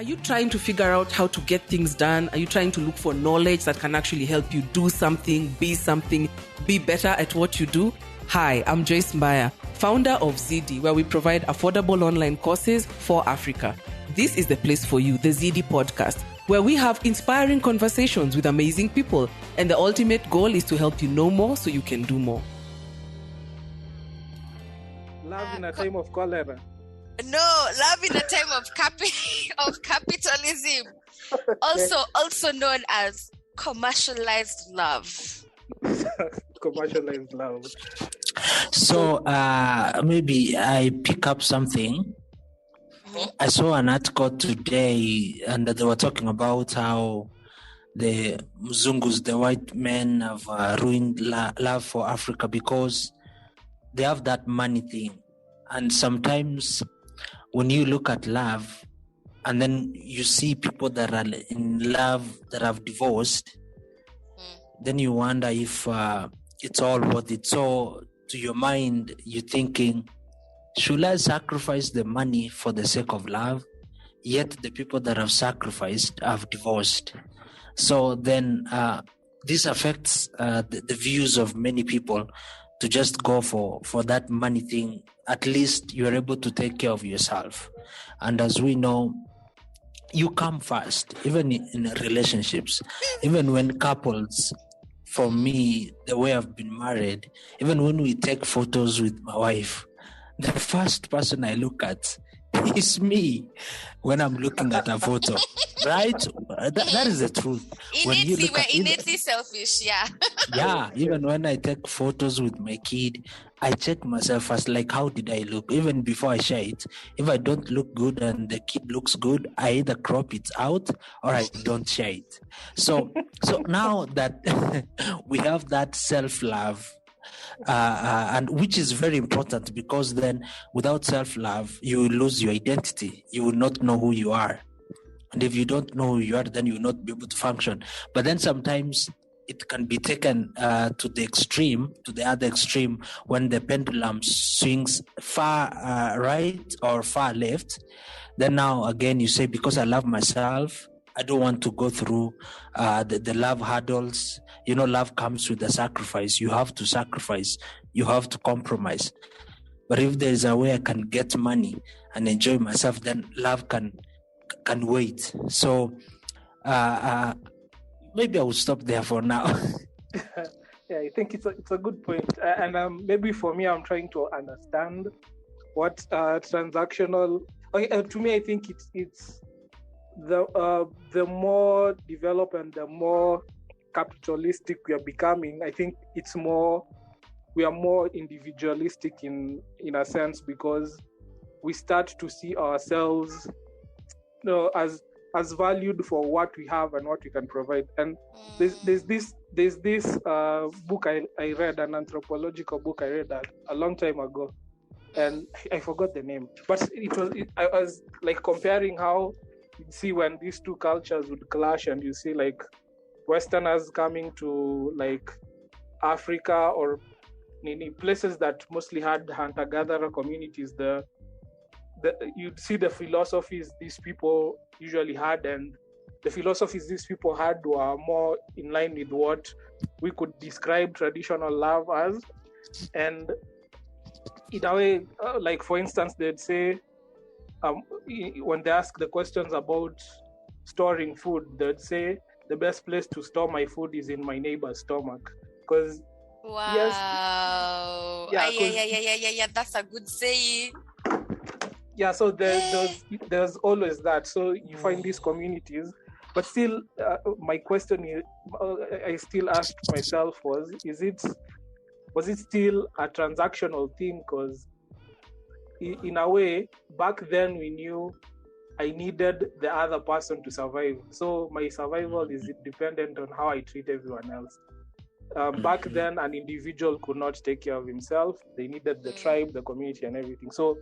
Are you trying to figure out how to get things done? Are you trying to look for knowledge that can actually help you do something, be better at what you do? Hi, I'm Joyce Mbaya, founder of Zydii, where we provide affordable online courses for Africa. This is the place for you, the Zydii podcast, where we have inspiring conversations with amazing people. And the ultimate goal is to help you know more so you can do more. Love in a time of cholera. No, love in a time of capitalism. Also known as commercialized love. Commercialized love. So maybe I pick up something. Mm-hmm. I saw an article today and they were talking about how the Mzungus, the white men, have ruined love for Africa because they have that money thing. And sometimes when you look at love and then you see people that are in love that have divorced, then you wonder if it's all worth it. So to your mind, you're thinking, should I sacrifice the money for the sake of love? Yet the people that have sacrificed have divorced. So then this affects the views of many people to just go for that money thing. At least you're able to take care of yourself. And as we know, you come first, even in relationships, even when couples, for me, the way I've been married, even when we take photos with my wife, the first person I look at is me when I'm looking at a photo, right? That is the truth. We're innately selfish, yeah. Yeah, even when I take photos with my kid, I check myself first, like, how did I look? Even before I share it. If I don't look good and the kid looks good, I either crop it out or I don't share it. So now that we have that self-love, and which is very important, because then without self-love, you will lose your identity. You will not know who you are. And if you don't know who you are, then you will not be able to function. But then sometimes it can be taken to the other extreme, when the pendulum swings far right or far left. Then now again you say, because I love myself, I don't want to go through the love hurdles. You know, love comes with a sacrifice. You have to sacrifice. You have to compromise. But if there is a way I can get money and enjoy myself, then love can wait. So maybe I will stop there for now. Yeah, I think it's a good point. And maybe for me, I'm trying to understand what transactional. To me, I think it's the more developed and the more capitalistic we are becoming, I think we are more individualistic in a sense, because we start to see ourselves, as valued for what we have and what we can provide. And there's this book I read, an anthropological book I read a long time ago, and I forgot the name, but I was like comparing how you see when these two cultures would clash, and you see like Westerners coming to like Africa or in places that mostly had hunter-gatherer communities. You'd see the philosophies these people usually had, and the philosophies these people had were more in line with what we could describe traditional love as. And in a way, like for instance, they'd say, when they ask the questions about storing food, they'd say the best place to store my food is in my neighbor's stomach. Because wow, yes, yeah, that's a good saying. Yeah, so there's always that. So you find these communities, but still, my question is, I still asked myself was it still a transactional thing? Because in a way, back then we knew I needed the other person to survive. So my survival is dependent on how I treat everyone else. Back then, an individual could not take care of himself. They needed the tribe, the community, and everything. So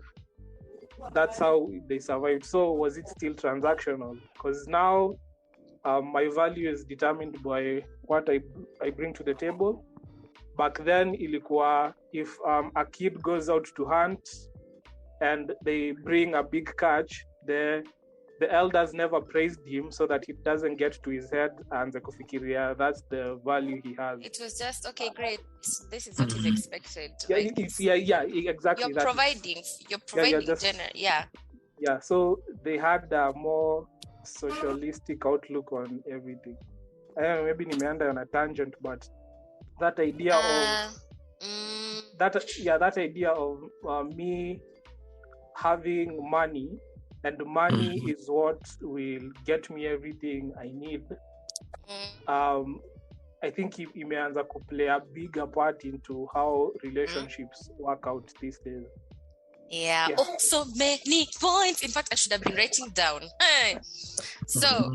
that's how they survived. So was it still transactional? Because now my value is determined by what I bring to the table. Back then, ilikuwa, if a kid goes out to hunt and they bring a big catch, the the elders never praised him so that it doesn't get to his head and the kufikiria that's the value he has. It was just, okay, great. This is what is expected. Exactly. You're providing Yeah. So they had a more socialistic outlook on everything. Maybe nimeenda on a tangent, but that idea of me having money, and money is what will get me everything I need. I think imeanza to play a bigger part into how relationships work out these days. Yeah. Oh, so many points. In fact, I should have been writing down. So,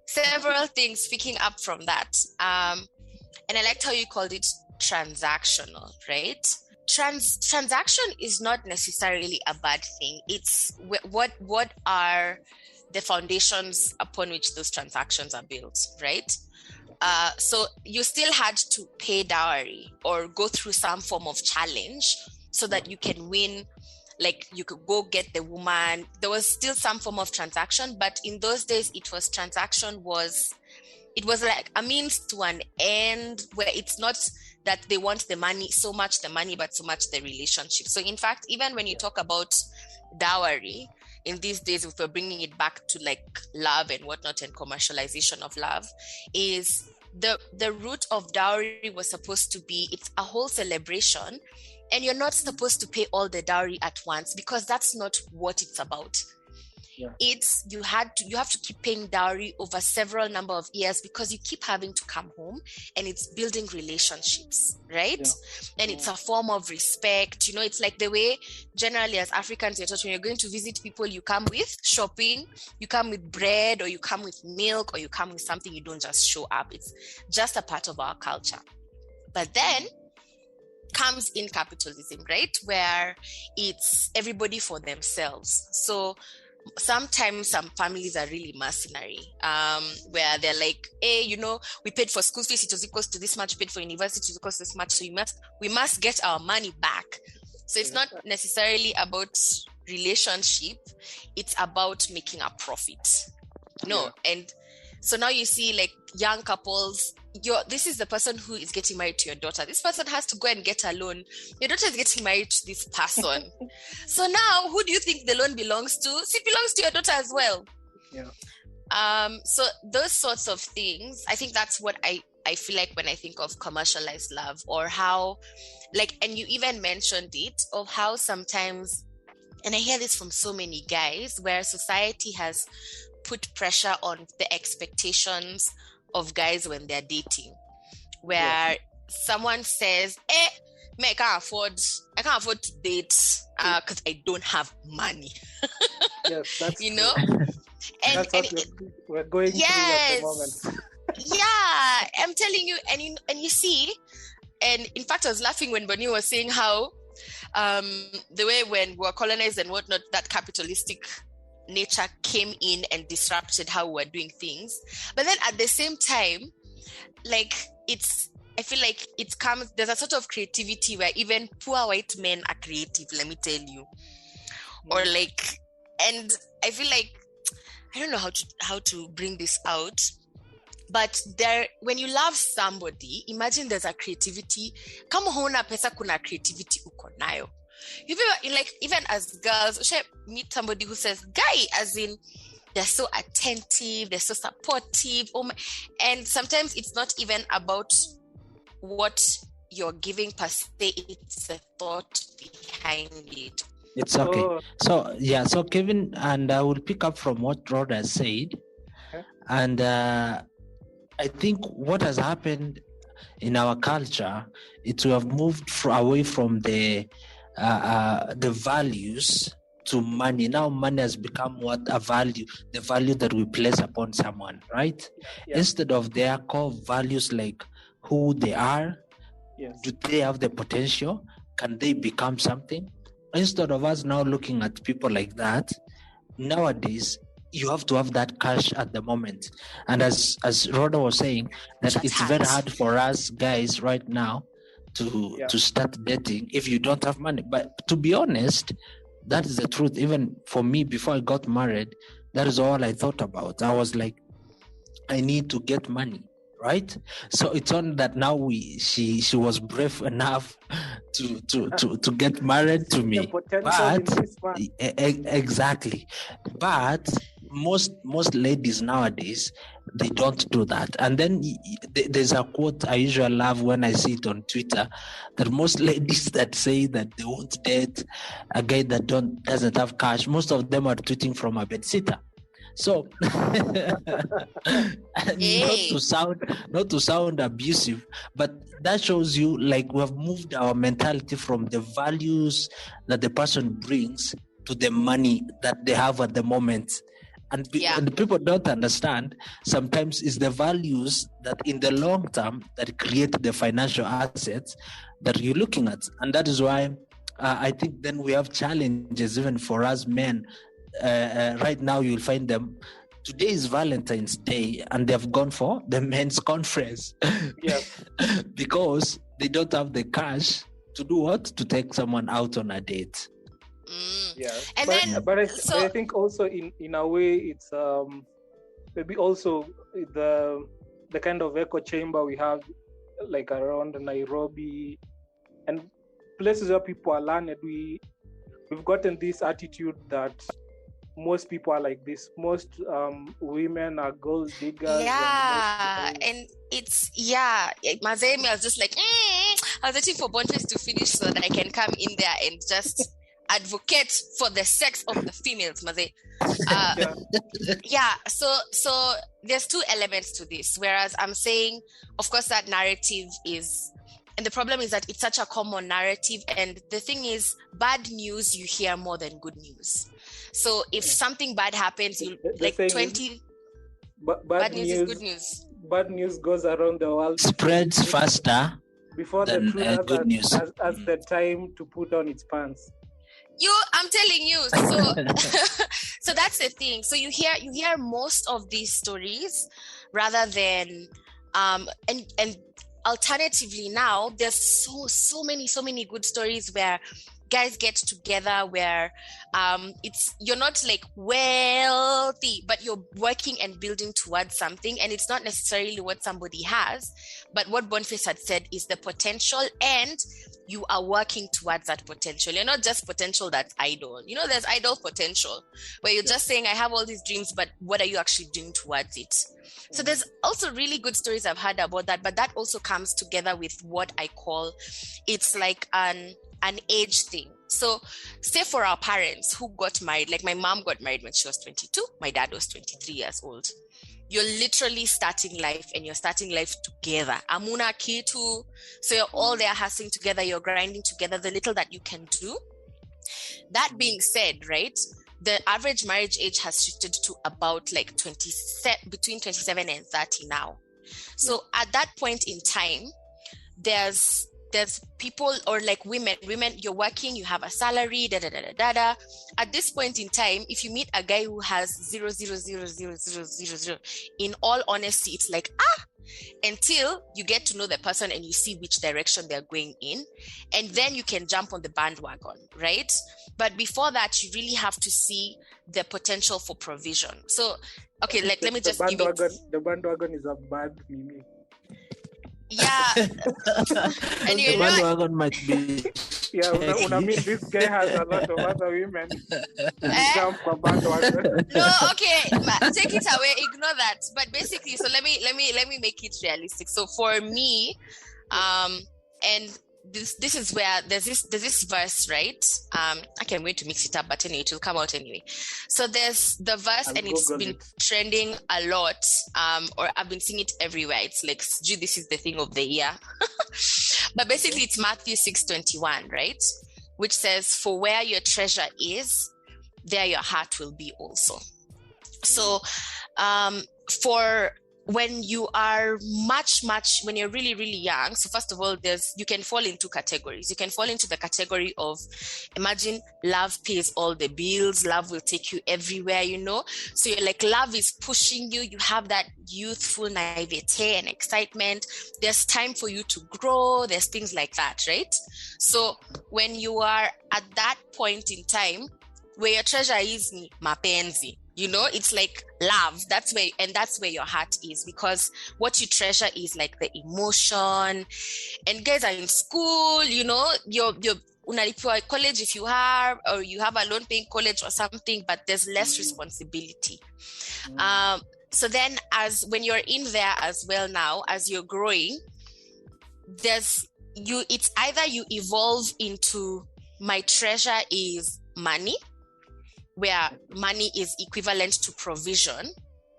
several things picking up from that. And I liked how you called it transactional, right? Transaction is not necessarily a bad thing. It's what are the foundations upon which those transactions are built, right? So you still had to pay dowry or go through some form of challenge so that you can win. Like you could go get the woman. There was still some form of transaction, but in those days, it was like a means to an end, where it's not that they want the money, but so much the relationship. So in fact, even when you talk about dowry in these days, if we're bringing it back to like love and whatnot and commercialization of love, is the root of dowry was supposed to be, it's a whole celebration. And you're not supposed to pay all the dowry at once, because that's not what it's about. Yeah. It's you have to keep paying dowry over several number of years, because you keep having to come home, and it's building relationships, right? Yeah. And it's a form of respect. It's like the way generally as Africans you're taught, when you're going to visit people, you come with shopping, you come with bread, or you come with milk, or you come with something. You don't just show up. It's just a part of our culture. But then comes in capitalism, right? Where it's everybody for themselves. So sometimes some families are really mercenary, where they're like, hey, we paid for school fees, it was equals to this much, paid for university, it equals to this much, so we must get our money back. So it's not necessarily about relationship, it's about making a profit. And so now you see like young couples, this is the person who is getting married to your daughter. This person has to go and get a loan. Your daughter is getting married to this person. So now, who do you think the loan belongs to? It belongs to your daughter as well. Yeah. So those sorts of things, I think that's what I feel like when I think of commercialized love, or how, like, and you even mentioned it, of how sometimes, and I hear this from so many guys, where society has put pressure on the expectations of guys when they're dating, where someone says, I can't afford to date because I don't have money. Yes, that's and that's what we're going through at the moment. Yeah, I'm telling you, and you see, and in fact I was laughing when Bonnie was saying how the way when we were colonized and whatnot, that capitalistic nature came in and disrupted how we're doing things. But then at the same time, like, I feel like there's a sort of creativity where even poor white men are creative, let me tell you. Or like, and I feel like, I don't know how to bring this out, but when you love somebody, imagine there's a creativity. Kama huna pesa, kuna creativity uko nayo. Even as girls, we meet somebody who says, guy, as in, they're so attentive, they're so supportive. And sometimes it's not even about what you're giving per se, it's the thought behind it. It's okay. So Kevin, and I will pick up from what Rhoda said. And I think what has happened in our culture is we have moved away from the values to money. Now money has become the value that we place upon someone, right? Yeah. Instead of their core values, like who they are, do they have the potential? Can they become something? Instead of us now looking at people like that, nowadays you have to have that cash at the moment. And as Rhoda was saying, that it's very hard for us guys right now to start dating if you don't have money. But to be honest, that is the truth. Even for me, before I got married, That is all I thought about. I was like, I need to get money, right? So it's on that now she was brave enough to get married to me. But exactly. But most ladies nowadays, they don't do that. And then there's a quote I usually love when I see it on Twitter, that most ladies that say that they won't date a guy that doesn't have cash, most of them are tweeting from a bedsitter. So not to sound abusive, but that shows you like we have moved our mentality from the values that the person brings to the money that they have at the moment. And people don't understand, sometimes it's the values that in the long term that create the financial assets that you're looking at. And that is why I think then we have challenges even for us men. Right now you'll find them, today is Valentine's Day and they've gone for the men's conference. Because they don't have the cash to do what? To take someone out on a date. But I think also in a way it's maybe also the kind of echo chamber we have like around Nairobi and places where people are learned. We've gotten this attitude that most people are like this. Most women are gold diggers. And it's Mazemi, I was just like, I was waiting for Boniface to finish so that I can come in there and just advocate for the sex of the females, Maze. So there's two elements to this. Whereas I'm saying, of course, that narrative is, and the problem is that it's such a common narrative. And the thing is, bad news you hear more than good news. So if something bad happens, you like 20. Bad news is good news. Bad news goes around the world, spreads faster before than the truth good news. Has the time to put on its pants. I'm telling you. So, so that's the thing. So you hear most of these stories rather than and alternatively now there's so many good stories where guys get together where you're not like wealthy, but you're working and building towards something, and it's not necessarily what somebody has, but what Boniface had said is the potential, and you are working towards that potential. You're not just potential that's idle. There's idle potential where you're just saying, I have all these dreams, but what are you actually doing towards it? So there's also really good stories I've heard about that, but that also comes together with what I call, it's like an age thing. So say for our parents who got married, like my mom got married when she was 22, my dad was 23 years old. You're literally starting life, and you're starting life together. Amuna kitu. So you're all there hustling together, you're grinding together, the little that you can do. That being said, right, the average marriage age has shifted to about like between 27 and 30 now. So at that point in time, there's people, or like women, you're working, you have a salary, At this point in time, if you meet a guy who has 0.0000000, in all honesty, it's like, until you get to know the person and you see which direction they're going in, and then you can jump on the bandwagon, right? But before that, you really have to see the potential for provision. So, okay, let me just give it. The bandwagon is a bad meaning. Yeah. And the bandwagon might be. Yeah, I mean, this guy has a lot of other women. Jump for bandwagon. No, okay, take it away, ignore that. But basically, so let me make it realistic. So for me, and this is where there's this verse, right? I can't wait to mix it up, but anyway, it will come out anyway. So there's the verse, and it's been trending a lot, or I've been seeing it everywhere. It's like, this is the thing of the year. But basically, it's Matthew 6:21, right? Which says, "For where your treasure is, there your heart will be also." So, for when you are when you're really, really young, so first of all, you can fall into categories. You can fall into the category of, imagine love pays all the bills, love will take you everywhere, So you're like, love is pushing you. You have that youthful naivete and excitement. There's time for you to grow. There's things like that, right? So when you are at that point in time, where your treasure is, mapenzi, It's like love. That's where your heart is, because what you treasure is like the emotion. And guys are in school, you're unalipiwa college if you have, or you have a loan paying college or something, but there's less responsibility. So then when you're in there as well, now as you're growing, it's either you evolve into my treasure is money, where money is equivalent to provision,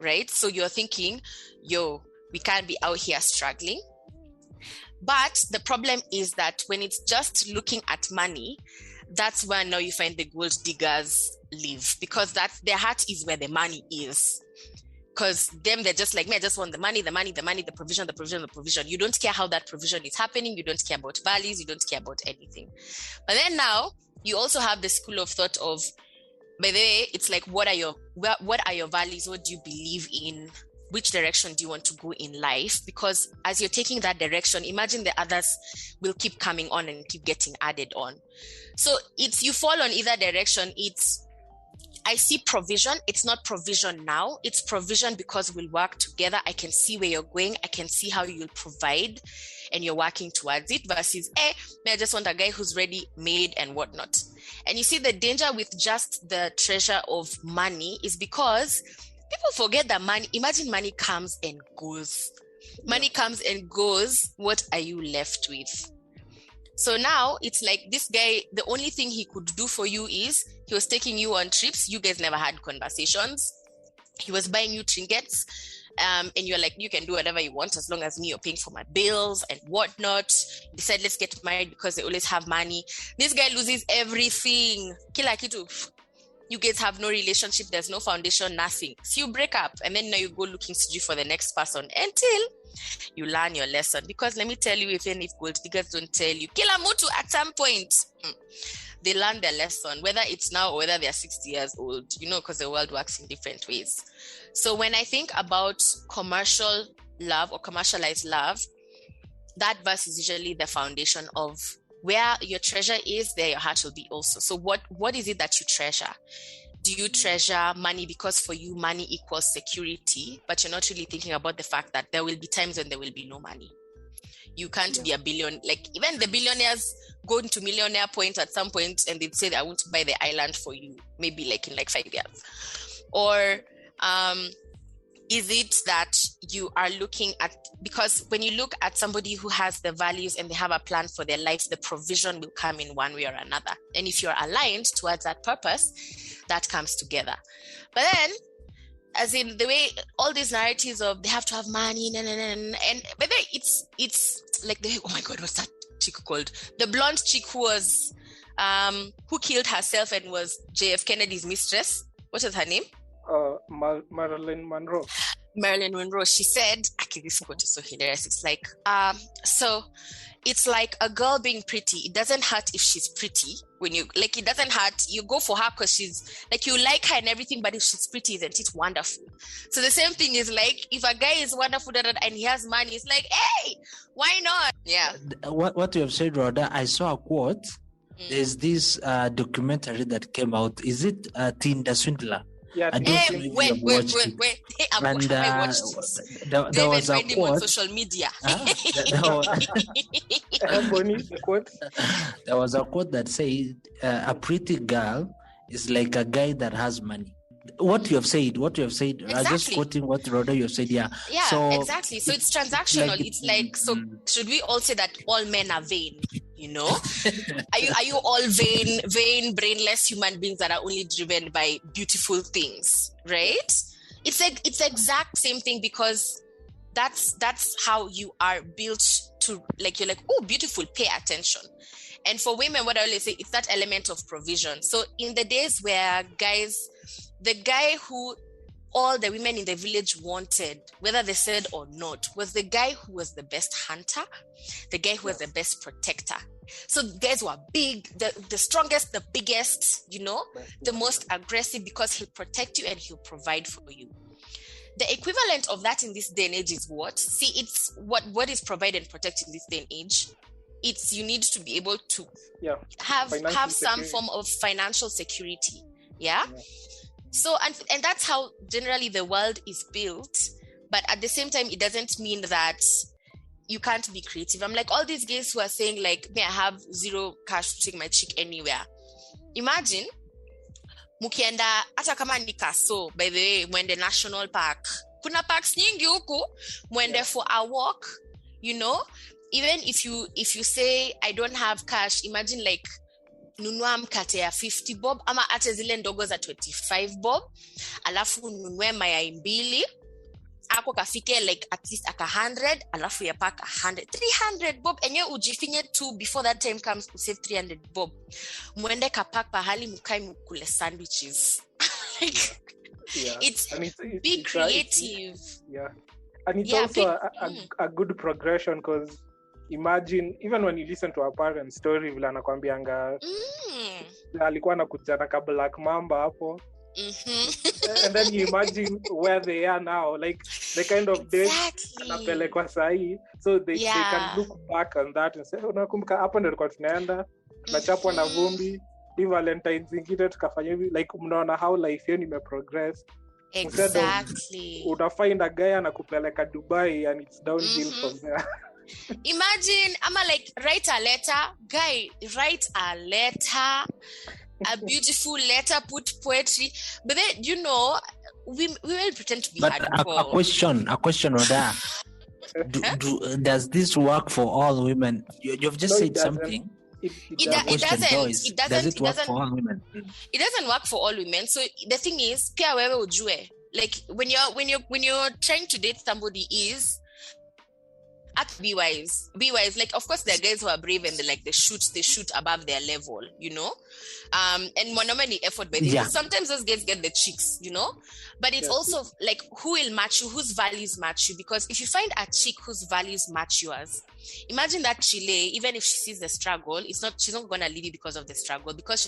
right? So you're thinking, we can't be out here struggling. But the problem is that when it's just looking at money, that's where now you find the gold diggers live, because their heart is where the money is. Because they're just like me, I just want the money, the provision. You don't care how that provision is happening. You don't care about values. You don't care about anything. But then now you also have the school of thought of, by the way, it's like, what are your values? What do you believe in? Which direction do you want to go in life? Because as you're taking that direction, imagine the others will keep coming on and keep getting added on. So you fall on either direction. I see provision. It's not provision now. It's provision because we'll work together. I can see where you're going. I can see how you'll provide, and you're working towards it, versus, I just want a guy who's ready, made, and whatnot. And you see, the danger with just the treasure of money is because people forget that imagine money comes and goes. Money comes and goes. What are you left with? So now it's like this guy, the only thing he could do for you is he was taking you on trips. You guys never had conversations. He was buying you trinkets. And you're like, you can do whatever you want as long as you're paying for my bills and whatnot. You decide, let's get married because they always have money. This guy loses everything. Kila kitu. You guys have no relationship. There's no foundation, nothing. So you break up, and then now you go looking for the next person until you learn your lesson. Because let me tell you, even if gold diggers don't tell you, kila mutu at some point, they learn their lesson, whether it's now or whether they're 60 years old, because the world works in different ways. So when I think about commercial love or commercialized love, that verse is usually the foundation of where your treasure is, there your heart will be also. So what is it that you treasure? Do you treasure money because for you money equals security, but you're not really thinking about the fact that there will be times when there will be no money? You can't be a billion, like even the billionaires go into millionaire point at some point and they'd say, I want to buy the island for you, maybe like in 5 years. Or is it that you are looking at, because when you look at somebody who has the values and they have a plan for their life, the provision will come in one way or another. And if you're aligned towards that purpose, that comes together. But then, as in the way all these narratives of they have to have money, and but then it's like oh my God, what's that chick called? The blonde chick who was who killed herself and was JF Kennedy's mistress. What is her name? Marilyn Monroe. Marilyn Monroe. She said, okay, this quote is so hilarious. It's like, so it's like a girl being pretty. It doesn't hurt if she's pretty. When you like, it doesn't hurt. You go for her because she's like, you like her and everything, but if she's pretty, isn't it wonderful? So the same thing is like, if a guy is wonderful and he has money, it's like, hey, why not? Yeah. What you have said, Rhoda, I saw a quote. There's this documentary that came out. Is it Tinder Swindler? Yeah, wait. Hey, I watched this. There was a quote on social media. There was a quote that said, "A pretty girl is like a guy that has money." What you have said. Exactly. I'm just quoting what Rhoda you have said. Yeah. So, exactly. So it's transactional. It's like, so should we all say that all men are vain? Are you all vain, brainless human beings that are only driven by beautiful things, right? It's like it's the exact same thing, because that's how you are built to, like, you're like, oh, beautiful, pay attention. And for women, what I always say, it's that element of provision. So in the days where the guy who all the women in the village wanted, whether they said or not, was the guy who was the best hunter, the guy who was the best protector. So guys were big, the strongest, the biggest, the most aggressive, because he'll protect you and he'll provide for you. The equivalent of that in this day and age is what? See, it's what is provide and protect in this day and age. It's you need to be able to have some form of financial security. Yeah. So, and that's how generally the world is built. But at the same time, it doesn't mean that you can't be creative. I'm like, all these guys who are saying like, I have zero cash to take my chick anywhere. Imagine, mukienda, hata kama ni Kaso, by the way, mwende national park. Kuna parks nyingi huku, mwende for a walk, you know? Even if you say, I don't have cash, imagine like, nunua mkate ya 50 bob, ama ate zile ndogo za 25 bob, alafu nunue mayai mbili, ako kafike like at least aka 100, alafu ya pack 100, 300 bob, enye ujifinye tu before that time comes to save 300 bob. Mwende kapak pahali mukai mukule sandwiches. Like, it's be creative. And it's also a good progression, because imagine even when you listen to our parents' story, vile anakwambianga alikuwa anakuja na ka black mamba hapo. And then you imagine where they are now, like the kind of days anapelekwa sahi, so they can look back on that and say, unakumbuka hapo ndio tulikuwa tunaenda tunachapwa na vumbi, hii valentine zingine tukafanya hivi, like mnaona how life yenu imeprogress. Exactly. Unafind a guy anakupeleka Dubai and it's downhill from there. Imagine, I'm like, write a letter, a beautiful letter, put poetry. But then, you know, we will pretend to be hardcore. A question, Oda. Does this work for all women? You've just said something. It doesn't. Does it work for all women? It doesn't work for all women. So the thing is, pia wewe ujue. Like when you're trying to date somebody, is be wise. Like, of course, there are guys who are brave and they shoot above their level, you know. And mwanaume effort by this. Sometimes those guys get the chicks, you know. But it's also like, who will match you, whose values match you. Because if you find a chick whose values match yours, imagine that Chile, even if she sees the struggle, she's not gonna leave you because of the struggle, because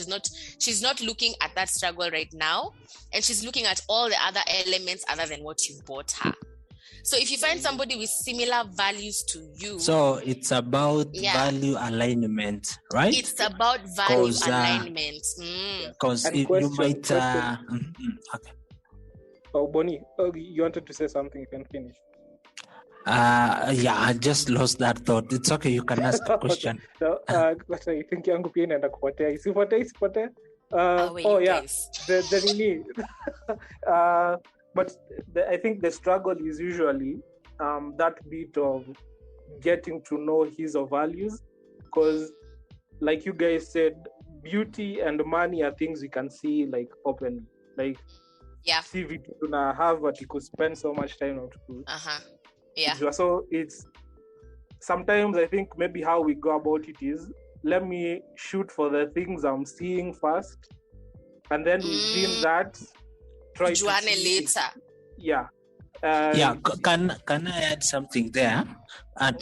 she's not looking at that struggle right now, and she's looking at all the other elements other than what you bought her. So if you find somebody with similar values to you, so it's about value alignment, right? It's about value alignment. Because you might okay. Oh, Bonnie, you wanted to say something? You can finish. I just lost that thought. It's okay, you can ask a question. So, but I think yangu pia inaenda kupotea. Isipotee. The nini. But I think the struggle is usually that bit of getting to know his or values, because like you guys said, beauty and money are things we can see like openly. Like, see vitu tuna have, but you could spend so much time on to So it's sometimes I think maybe how we go about it is, let me shoot for the things I'm seeing first, and then within that try to later. Can I add something there?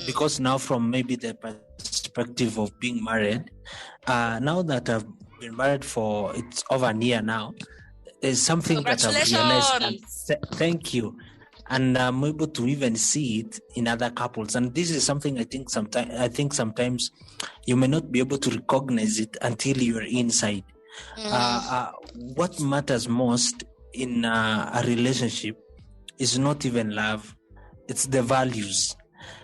Because now from maybe the perspective of being married, now that I've been married for it's over a year now, is something that I've realized. Thank you. And I'm able to even see it in other couples. And this is something I think sometimes you may not be able to recognize it until you're inside. What matters most in a relationship is not even love, it's the values.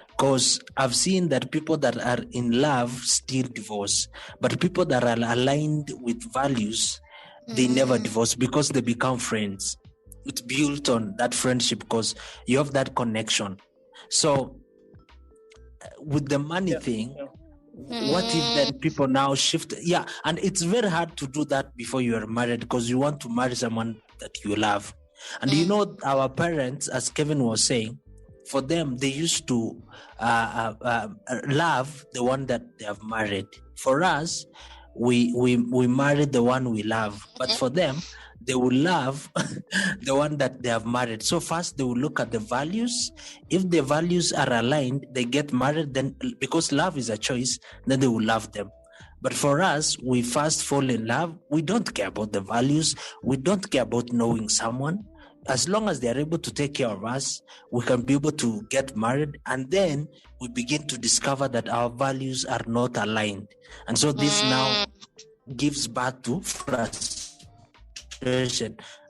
Because I've seen that people that are in love still divorce, but people that are aligned with values, they never divorce, because they become friends. It's built on that friendship because you have that connection. So with the money thing, what if then people now shift? And it's very hard to do that before you are married, because you want to marry someone that you love. And you know, our parents, as Kevin was saying, for them, they used to love the one that they have married. For us, we married the one we love. But for them, they will love the one that they have married. So first, they will look at the values. If the values are aligned, they get married. Then, because love is a choice, then they will love them. But for us, we first fall in love. We don't care about the values. We don't care about knowing someone. As long as they are able to take care of us, we can be able to get married. And then we begin to discover that our values are not aligned. And so this now gives birth to frustration.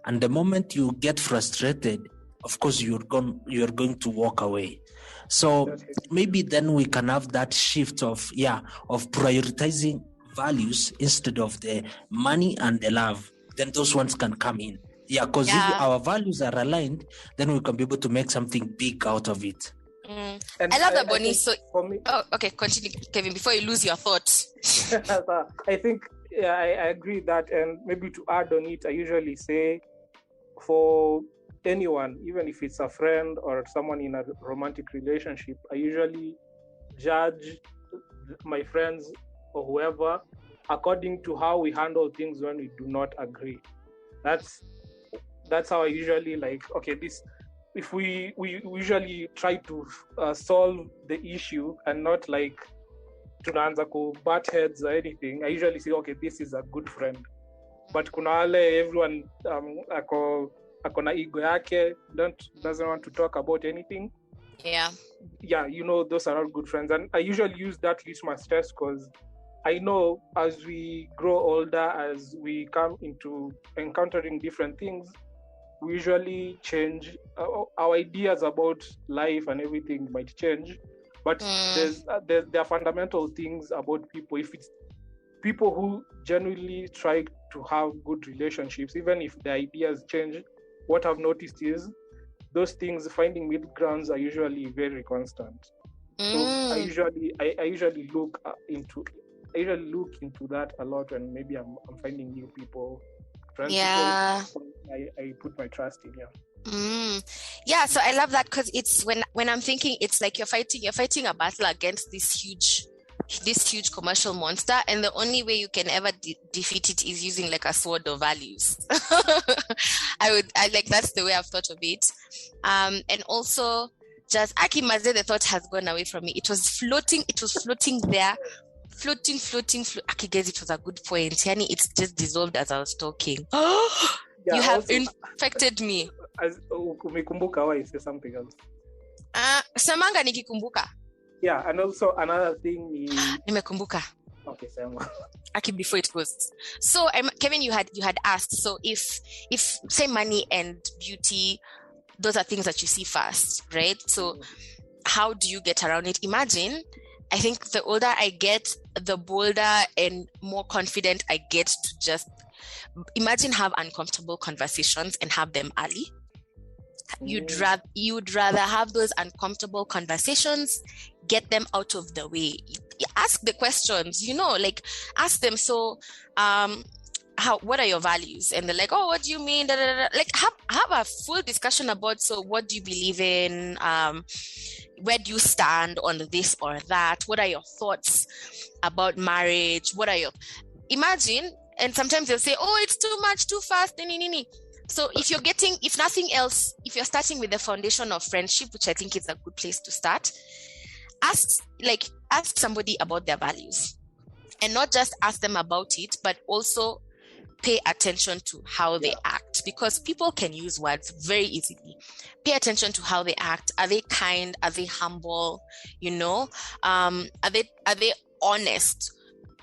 And the moment you get frustrated, of course, you're going to walk away. So maybe then we can have that shift of prioritizing values instead of the money and the love. Then those ones can come in. Yeah, because if our values are aligned, then we can be able to make something big out of it. I love that, Bonnie. So, for me, okay, continue, Kevin, before you lose your thoughts. I think I agree that, and maybe to add on it, I usually say for anyone, even if it's a friend or someone in a romantic relationship, I usually judge my friends or whoever according to how we handle things when we do not agree. That's how I usually if we usually try to solve the issue and not like tunaanza ku butt heads or anything. I usually say, okay, this is a good friend. But kuna wale everyone ako na ego yake, doesn't want to talk about anything. Yeah, those are not good friends. And I usually use that litmus test because I know as we grow older, as we come into encountering different things, we usually change. Our ideas about life and everything might change. But there are fundamental things about people. If it's people who genuinely try to have good relationships, even if the ideas change, what I've noticed is those things, finding middle grounds, are usually very constant. So I usually look into that a lot, and maybe I'm finding new people, friends. Yeah. I put my trust in. Yeah, so I love that because it's when I'm thinking, it's like you're fighting a battle against this huge commercial monster, and the only way you can ever defeat it is using like a sword of values. I like, that's the way I've thought of it. And also just Akimaze, the thought has gone away from me. It was floating there. Floating. Aki, guys, it was a good point. Yani, it's just dissolved as I was talking. You have infected me. As umekumbuka, why say something else? Samanga nikikumbuka. Yeah, and also another thing ni nimekumbuka. Okay, Sama. Aki, before it goes. So Kevin, you had asked, so if say money and beauty, those are things that you see first, right? So how do you get around it? Imagine, I think the older I get, the bolder and more confident I get to just have uncomfortable conversations and have them early. You'd rather have those uncomfortable conversations, get them out of the way. Ask the questions, ask them. So, what are your values? And they're like, oh, what do you mean? Da, da, da. Like have a full discussion about, so what do you believe in? Where do you stand on this or that? What are your thoughts about marriage? Imagine, and sometimes they'll say, oh, it's too much, too fast. So if nothing else, if you're starting with the foundation of friendship, which I think is a good place to start, ask somebody about their values, and not just ask them about it, but also pay attention to how they act, because people can use words very easily. Pay attention to how they act. Are they kind? Are they humble? Are they honest?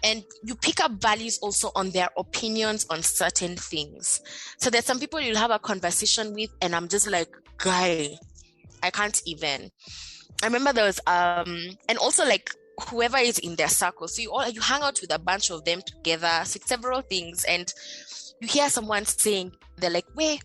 And you pick up values also on their opinions on certain things. So there's some people you'll have a conversation with, and I'm just like, guy, I can't even. I remember there was and also like whoever is in their circle. So you hang out with a bunch of them together, so several things, and you hear someone saying, they're like, wait,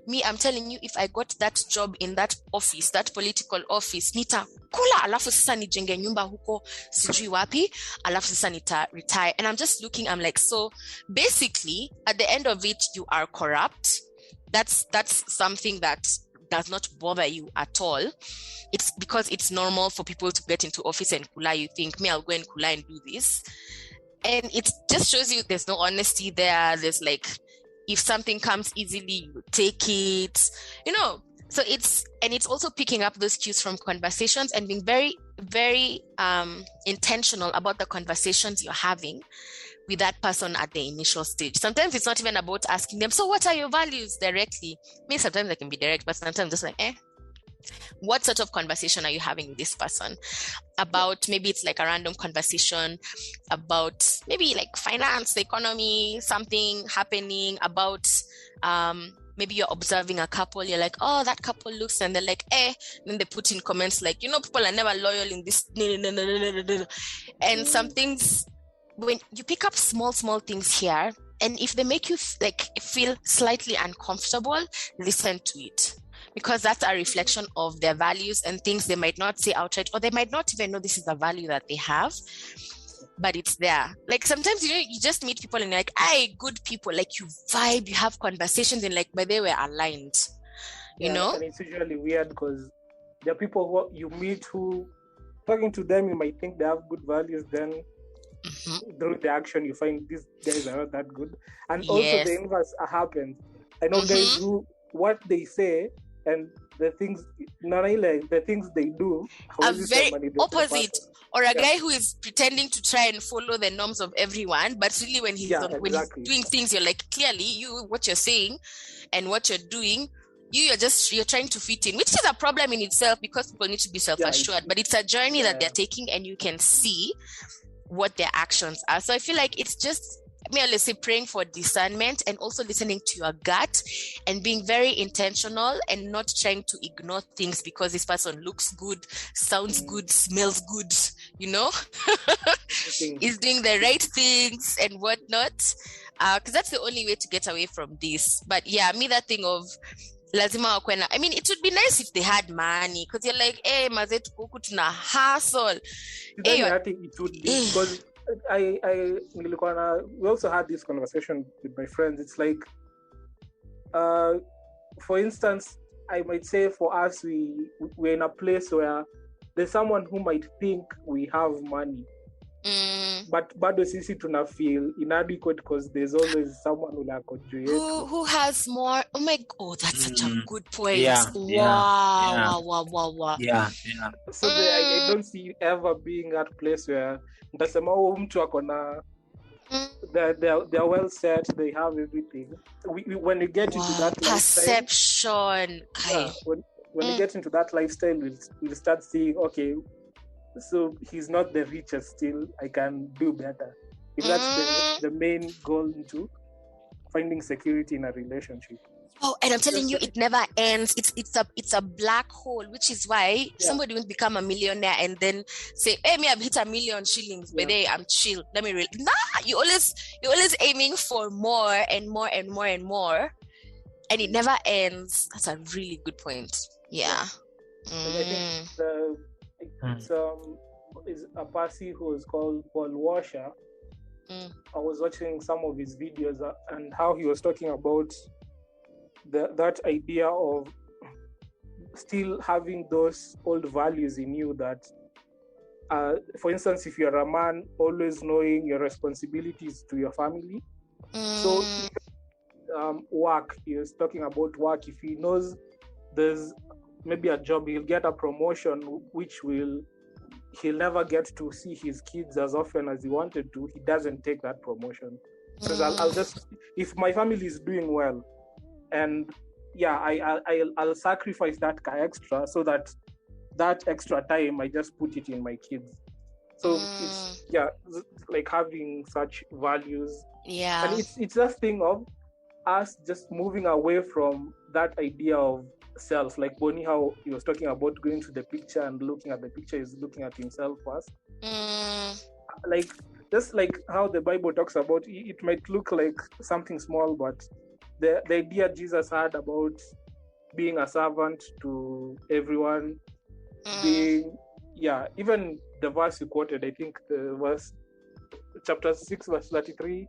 me, I'm telling you, if I got that job in that office, that political office, nita kula, alafu sasa nijenge nyumba huko sijui wapi, alafu sasa nita retire. And I'm just looking, I'm like, so basically at the end of it, you are corrupt. That's something that does not bother you at all. It's because it's normal for people to get into office and kula. You think, me, I'll go and kula and do this. And it just shows you there's no honesty there. There's like, if something comes easily, you take it, So it's also picking up those cues from conversations and being very, very intentional about the conversations you're having with that person at the initial stage. Sometimes it's not even about asking them, so what are your values directly? Sometimes I can be direct, but sometimes just like, what sort of conversation are you having with this person about? Maybe it's like a random conversation about maybe like finance, the economy, something happening, about maybe you're observing a couple, you're like, oh, that couple looks, and they're like, eh. Then they put in comments like, people are never loyal in this. And some things, when you pick up small things here, and if they make you feel slightly uncomfortable, listen to it. Because that's a reflection of their values and things they might not say outright, or they might not even know this is a value that they have, but it's there. Like sometimes, you just meet people and you're like, hey, good people, like you vibe, you have conversations, and like, but they were aligned, you know? And it's usually weird because there are people who you meet who, talking to them, you might think they have good values, then through the action, you find these guys are not that good. And also the inverse happens. I know guys who, what they say, and the things they do are very opposite. Or a guy who is pretending to try and follow the norms of everyone, but really when he's when he's doing things, you're like, clearly what you're saying and what you're doing, you're trying to fit in, which is a problem in itself, because people need to be self-assured, but it's a journey that they're taking, and you can see what their actions are. So I feel like it's just, let's say, praying for discernment, and also listening to your gut and being very intentional and not trying to ignore things because this person looks good, sounds good, smells good, is doing the right things and whatnot. Because that's the only way to get away from this. But that thing of lazima wakwena, it would be nice if they had money, because you're like, hey, mazetu kuku tuna hustle. I think it would be, because we also had this conversation with my friends. It's like, for instance, I might say for us, we're in a place where there's someone who might think we have money, but bado sisi tuna feel inadequate because there's always someone who has more. Oh my God, that's such a good point. Wow. So I don't see ever being at a place where ndasema mtu akona they're well set, they have everything. When you get into that perception, when you get into that lifestyle, we'll start seeing, okay, so he's not the richest still, I can do better. If that's the main goal into finding security in a relationship. Oh, and I'm telling you, it never ends. It's a black hole, which is why somebody will become a millionaire and then say, hey, I've hit 1 million shillings, but hey, I'm chill. Let me you're always aiming for more and more and more and more, and it never ends. That's a really good point. Yeah. I think is a Parsi who is called Paul Washer. I was watching some of his videos and how he was talking about that idea of still having those old values in you that, for instance, if you're a man, always knowing your responsibilities to your family. So work, he was talking about work. If he knows there's maybe a job, he'll get a promotion, which he'll never get to see his kids as often as he wanted to. He doesn't take that promotion. Because I'll just, if my family is doing well, and I'll sacrifice that extra so that extra time I just put it in my kids. So it's like having such values. Yeah. And it's just thing of us just moving away from that idea of self, like Bonnie, how he was talking about going to the picture and looking at the picture is looking at himself first. Like just like how the Bible talks about it might look like something small, but the idea Jesus had about being a servant to everyone, being even the verse you quoted, I think the verse chapter 6 verse 33,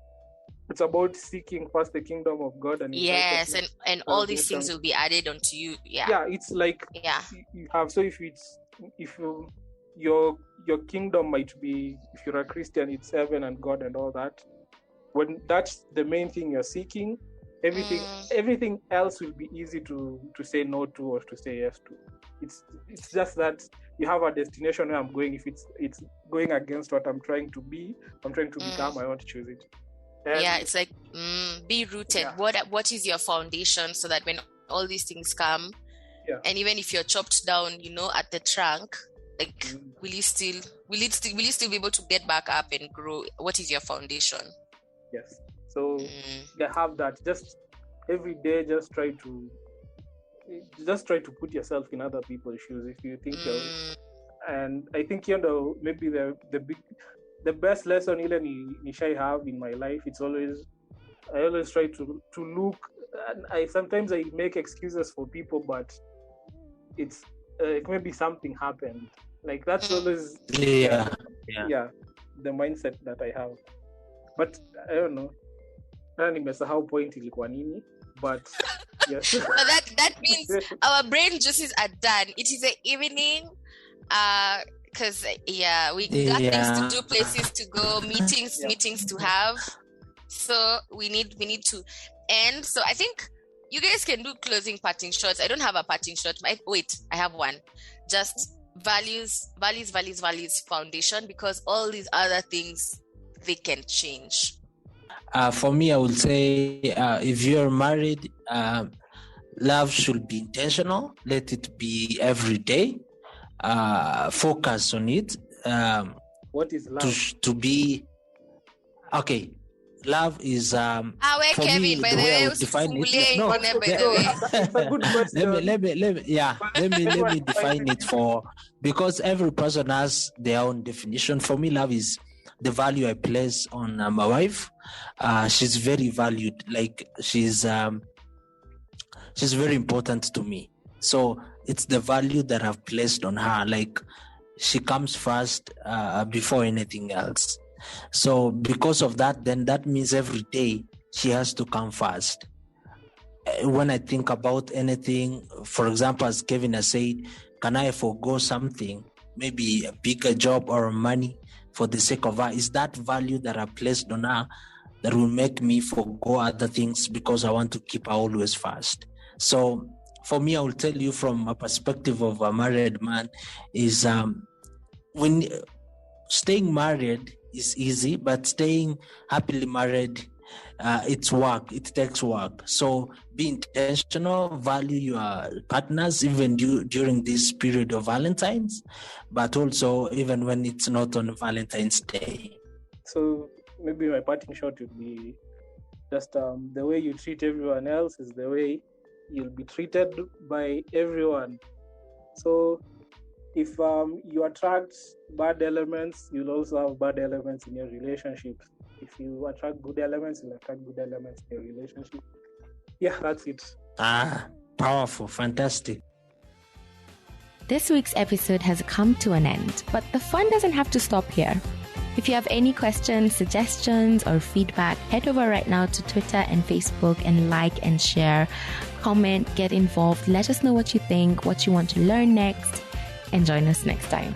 it's about seeking first the kingdom of God and and all these things will be added onto you. It's like you have, so if your kingdom might be, if you're a Christian, it's heaven and God and all that. When that's the main thing you're seeking, everything else will be easy to say no to or to say yes to. It's just that you have a destination where I'm going. If it's going against what I'm trying to be, I'm trying to become, I want to choose it. And it's like be rooted. What is your foundation, so that when all these things come, and even if you're chopped down, at the trunk, like will you still be able to get back up and grow? What is your foundation? Yes. So they have that. Just every day just try to put yourself in other people's shoes if you think you're. And I think maybe the best lesson ile nishai have in my life, I always try to look, and sometimes I make excuses for people, but it's maybe something happened. Like that's always the mindset that I have. But I don't know. Nimesahau point ilikuwa nini, but yes. So that means our brain juices are done. It is the evening, because we got things to do, places to go, meetings to have. So we need to end. So I think you guys can do closing parting shots. I don't have a parting shot. Wait, I have one. Just values, foundation, because all these other things, they can change. For me, I would say if you're married, love should be intentional. Let it be every day. Focus on it. What is love? To be okay. Love is where for Kevin, me, by the way I would define it. It's a good question. Let me define it because every person has their own definition. For me, love is the value I place on my wife. She's very valued. Like she's very important to me. So it's the value that I've placed on her. Like she comes first before anything else. So because of that, then that means every day she has to come first. When I think about anything, for example, as Kevin has said, can I forgo something, maybe a bigger job or money for the sake of her? Is that value that I placed on her that will make me forgo other things because I want to keep her always first? So for me, I will tell you from a perspective of a married man is when staying married is easy, but staying happily married, it's work. It takes work. So be intentional, value your partners even during this period of Valentine's, but also even when it's not on Valentine's Day. So maybe my parting shot would be just the way you treat everyone else is the way you'll be treated by everyone. So if you attract bad elements, you'll also have bad elements in your relationships. If you attract good elements, you'll attract good elements in your relationship. Yeah, that's it. Powerful, fantastic. This week's episode has come to an end, but the fun doesn't have to stop here. If you have any questions, suggestions, or feedback, head over right now to Twitter and Facebook and like and share, comment, get involved. Let us know what you think, what you want to learn next, and join us next time.